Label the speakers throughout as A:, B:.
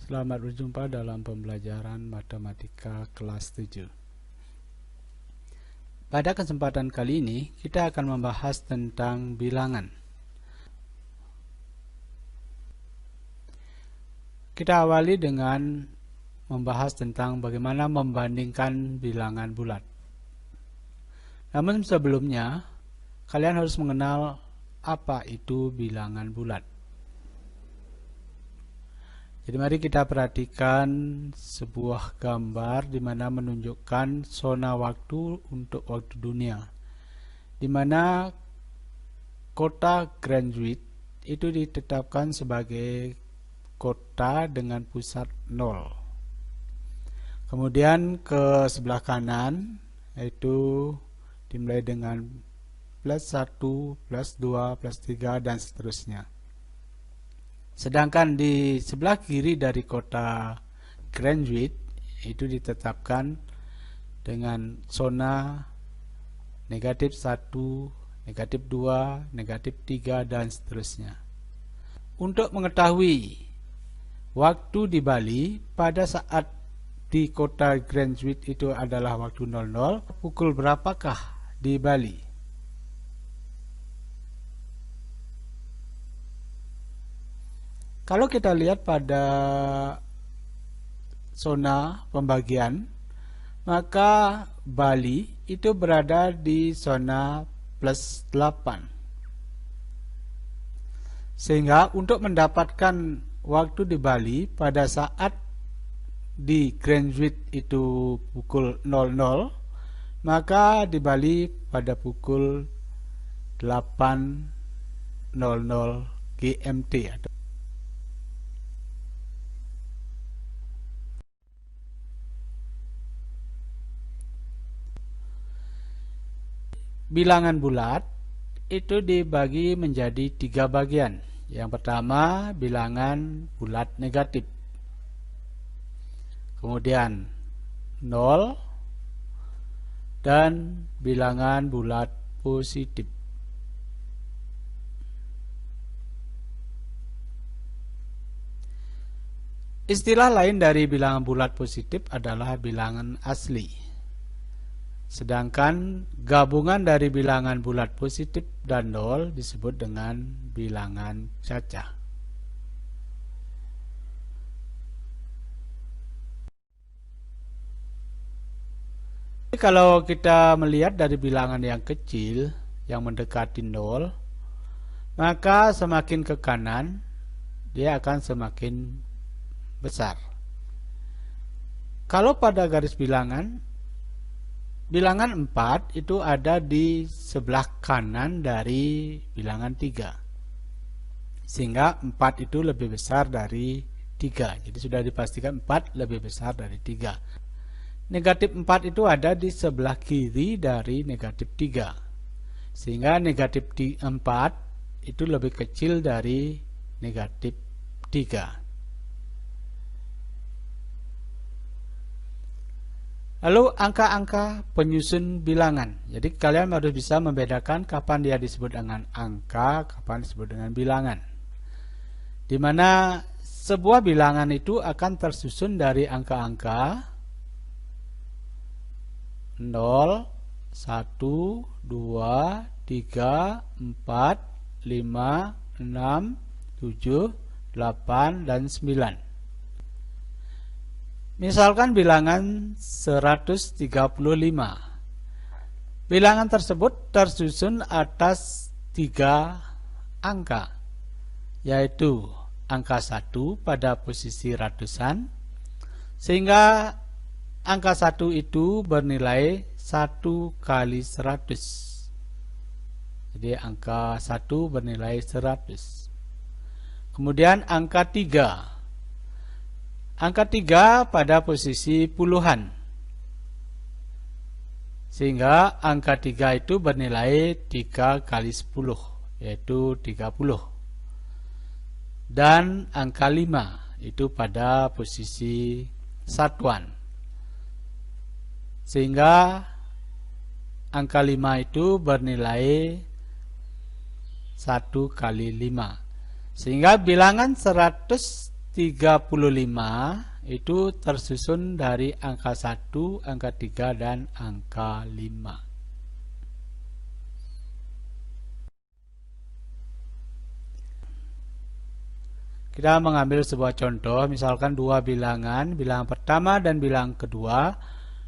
A: Selamat berjumpa dalam pembelajaran matematika kelas 7. Pada kesempatan kali ini, kita akan membahas tentang bilangan. Kita awali dengan membahas tentang bagaimana membandingkan bilangan bulat. Namun sebelumnya, kalian harus mengenal apa itu bilangan bulat. Jadi mari kita perhatikan sebuah gambar di mana menunjukkan zona waktu untuk waktu dunia, di mana kota Greenwich itu ditetapkan sebagai kota dengan pusat 0. Kemudian ke sebelah kanan yaitu dimulai dengan +1, +2, +3 dan seterusnya. Sedangkan di sebelah kiri dari kota Greenwich itu ditetapkan dengan zona -1, -2, -3 dan seterusnya. Untuk mengetahui waktu di Bali pada saat di kota Greenwich itu adalah waktu 00, pukul berapakah di Bali? Kalau kita lihat pada zona pembagian, maka Bali itu berada di zona +8. Sehingga untuk mendapatkan waktu di Bali pada saat di Greenwich itu pukul 00, maka di Bali pada pukul 8.00 GMT. Bilangan bulat itu dibagi menjadi 3 bagian. Yang pertama, bilangan bulat negatif. Kemudian 0 dan bilangan bulat positif. Istilah lain dari bilangan bulat positif adalah bilangan asli. Sedangkan gabungan dari bilangan bulat positif dan 0 disebut dengan bilangan cacah. Kalau kita melihat dari bilangan yang kecil yang mendekati 0, maka semakin ke kanan dia akan semakin besar. Kalau pada garis bilangan 4 itu ada di sebelah kanan dari bilangan 3. Sehingga 4 itu lebih besar dari 3. Jadi sudah dipastikan 4 lebih besar dari 3. Negatif 4 itu ada di sebelah kiri dari negatif 3. Sehingga negatif 4 itu lebih kecil dari negatif 3. Lalu angka-angka penyusun bilangan. Jadi kalian harus bisa membedakan kapan dia disebut dengan angka, kapan disebut dengan bilangan. Di mana sebuah bilangan itu akan tersusun dari angka-angka 0, 1, 2, 3, 4, 5, 6, 7, 8, dan 9. Misalkan bilangan 135. Bilangan tersebut tersusun atas 3 angka, yaitu angka 1 pada posisi ratusan, sehingga angka 1 itu bernilai 1 kali 100. Jadi angka 1 bernilai 100. Kemudian angka 3. Angka 3 pada posisi puluhan, sehingga angka 3 itu bernilai 3 kali 10, yaitu 30. Dan angka 5 itu pada posisi satuan, sehingga angka 5 itu bernilai 1 kali 5. Sehingga bilangan 135 35 itu tersusun dari angka 1, angka 3, dan angka 5. Kita mengambil sebuah contoh, misalkan dua bilangan, bilangan pertama dan bilangan kedua.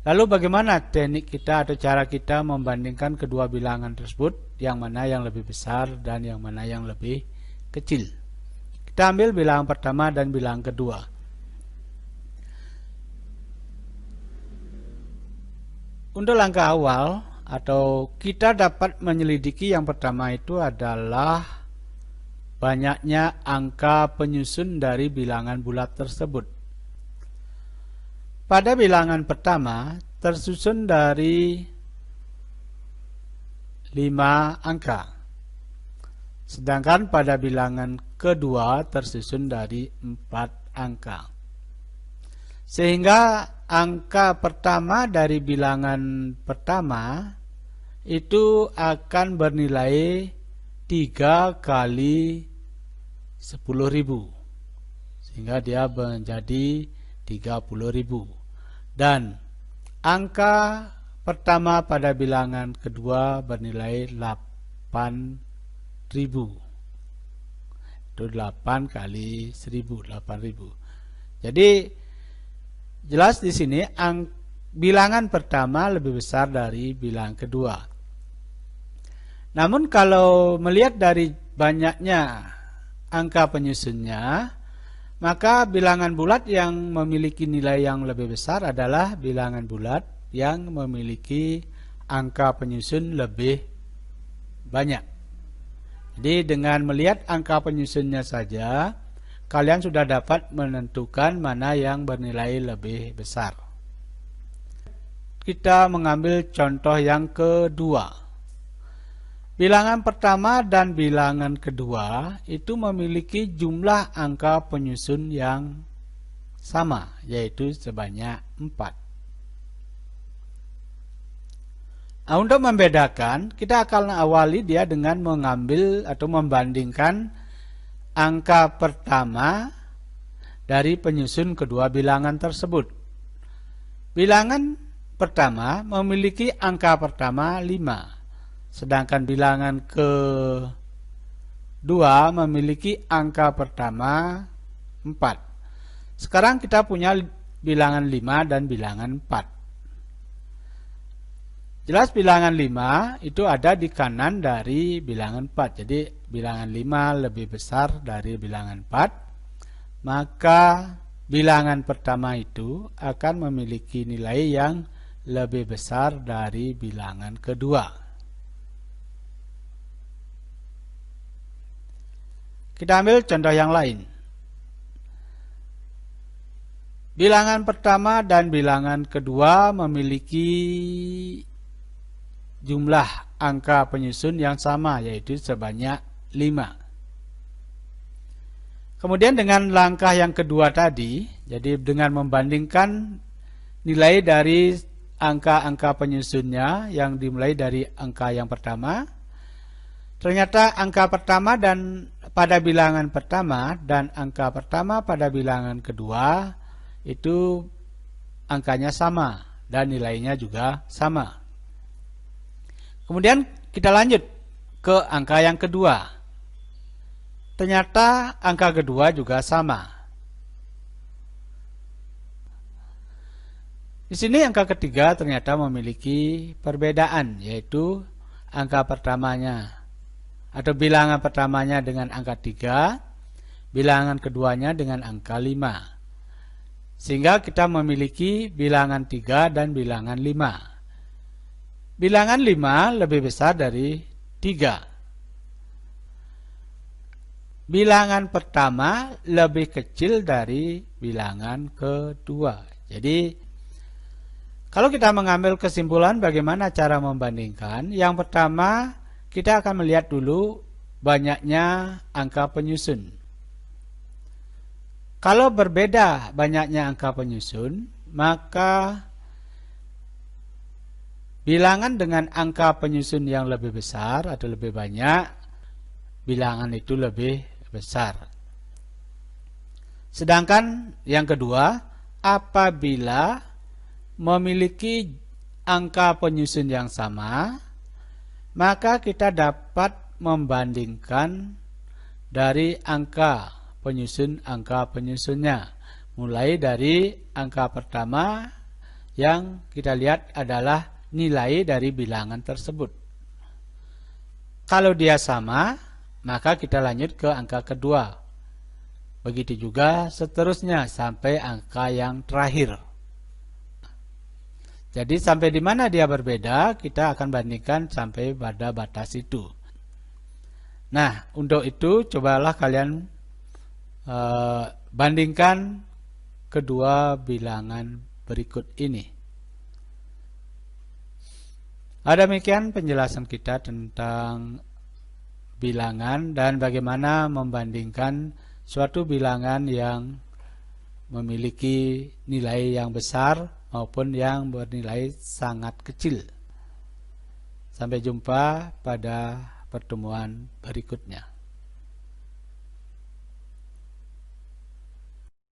A: Lalu bagaimana teknik kita atau cara kita membandingkan kedua bilangan tersebut, yang mana yang lebih besar dan yang mana yang lebih kecil. Kita ambil bilangan pertama dan bilangan kedua. Untuk langkah awal atau kita dapat menyelidiki yang pertama itu adalah banyaknya angka penyusun dari bilangan bulat tersebut. Pada bilangan pertama tersusun dari 5 angka. Sedangkan pada bilangan kedua tersusun dari 4 angka. Sehingga angka pertama dari bilangan pertama itu akan bernilai 3 kali 10.000, sehingga dia menjadi 30.000. Dan angka pertama pada bilangan kedua bernilai 8.000. Itu 8 kali 1000, 8.000. Jadi jelas di sini bilangan pertama lebih besar dari bilangan kedua. Namun kalau melihat dari banyaknya angka penyusunnya, maka bilangan bulat yang memiliki nilai yang lebih besar adalah bilangan bulat yang memiliki angka penyusun lebih banyak. Jadi dengan melihat angka penyusunnya saja, kalian sudah dapat menentukan mana yang bernilai lebih besar. Kita mengambil contoh yang kedua. Bilangan pertama dan bilangan kedua itu memiliki jumlah angka penyusun yang sama, yaitu sebanyak 4. Nah, untuk membedakan, kita akan awali dia dengan mengambil atau membandingkan angka pertama dari penyusun kedua bilangan tersebut. Bilangan pertama memiliki angka pertama 5. Sedangkan bilangan kedua memiliki angka pertama 4. Sekarang kita punya bilangan 5 dan bilangan 4. Jelas bilangan 5 itu ada di kanan dari bilangan 4. Jadi bilangan 5 lebih besar dari bilangan 4. Maka bilangan pertama itu akan memiliki nilai yang lebih besar dari bilangan kedua. Kita ambil contoh yang lain. Bilangan pertama dan bilangan kedua memiliki jumlah angka penyusun yang sama, yaitu sebanyak 5. Kemudian dengan langkah yang kedua tadi, jadi dengan membandingkan nilai dari angka-angka penyusunnya yang dimulai dari angka yang pertama, ternyata angka pertama dan pada bilangan pertama dan angka pertama pada bilangan kedua itu angkanya sama dan nilainya juga sama. Kemudian kita lanjut ke angka yang kedua. Ternyata angka kedua juga sama. Di sini angka ketiga ternyata memiliki perbedaan, yaitu angka pertamanya atau bilangan pertamanya dengan angka 3, bilangan keduanya dengan angka 5. Sehingga kita memiliki bilangan 3 dan bilangan 5. Bilangan 5 lebih besar dari 3. Bilangan pertama lebih kecil dari bilangan kedua. Jadi kalau kita mengambil kesimpulan bagaimana cara membandingkan, yang pertama kita akan melihat dulu banyaknya angka penyusun. Kalau berbeda banyaknya angka penyusun, maka bilangan dengan angka penyusun yang lebih besar atau lebih banyak, bilangan itu lebih besar. Sedangkan yang kedua, apabila memiliki angka penyusun yang sama, maka kita dapat membandingkan dari angka penyusunnya. Mulai dari angka pertama yang kita lihat adalah nilai dari bilangan tersebut. Kalau dia sama, maka kita lanjut ke angka kedua. Begitu juga seterusnya sampai angka yang terakhir. Jadi sampai di mana dia berbeda, kita akan bandingkan sampai pada batas itu. Nah, untuk itu cobalah kalian bandingkan kedua bilangan berikut ini. Demikian penjelasan kita tentang bilangan dan bagaimana membandingkan suatu bilangan yang memiliki nilai yang besar maupun yang bernilai sangat kecil. Sampai jumpa pada pertemuan berikutnya.